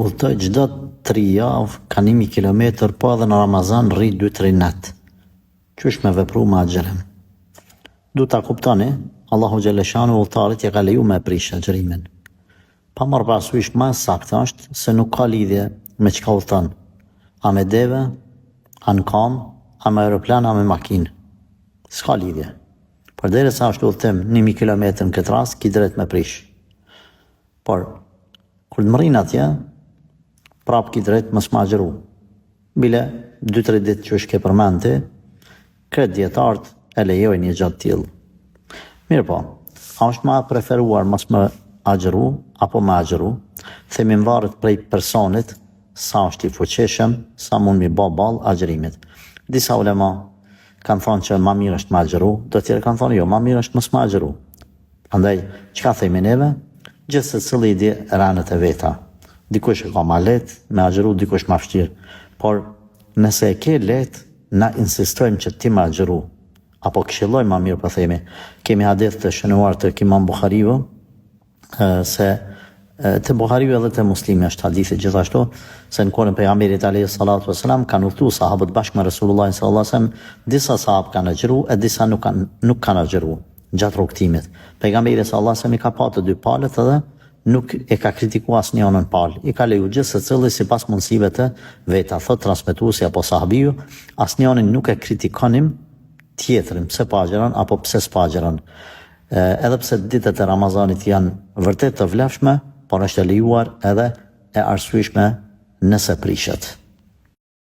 Udhëtoj çdo 3 javë, ka 1000 kilometër, po edhe në Ramazan rri 2-3 natë. Qysh me vepru me agjërim? Du ta kuptoni, Allahu Gjeleshanu udhëtarit ja ka leju me prish agjërimin. Pa marrë parasysh më saktë është se nuk ka lidhje me çka udhëton. A me deve, a në kam, a me aeroplan, a me makinë. S'ka lidhje. Përderisa është udhëtim 1000 kilometër në këtë rast, ki drejt me prish. Por, kur të mërin atje, prap ki drejt mos ma agjëru. Bile, 2-3 ditë që është ke përmenti, këtë djetartë e lejojnë një gjatë tjilë. Mirë po, a është ma preferuar mos më agjëru, apo ma agjëru, themin varet prej personit, sa është i fuqeshëm, sa mund mi bal agjërimit. Disa ulema kanë thonë që ma mirë është ma agjëru, do tjerë kanë thonë jo, ma mirë është mos ma agjëru. Andaj, çka themi neve? Gjithë se cili di ranët e veta. Dikush e ka ma letë me agjëru, dikush ma vështirë. Por nëse e ke letë, na insistojmë që ti ma agjëru. Apo këshilloj ma mirë për themi. Kemi hadith të shënuar të Imam Buhariu, se të Buhariu edhe të Muslimi është hadithi gjithashtu, se në kohën e pejgamberit alayhi salatu wasalam kanë udhëtuar sahabët bashkë me Resulullahin sallallahu alaihi wasallam, disa sahabë kanë agjëru e disa nuk kanë agjëru gjatë rrugtimit. Pejgamberi sallallahu alaihi wasallam i ka pa të dy palët edhe nuk e ka kritikuar asnjërin palë. I ka leju gjithë secili sipas mundësive të veta. Thot transmetuesi apo sahabiu, asnjërin nuk e kritikonim tjetrin pse pa agjëron apo pse s'pa agjëron. Edhe pse ditët e Ramazanit janë vërtet të vlefshme, por është e lejuar edhe e arsyeshme nëse prishet.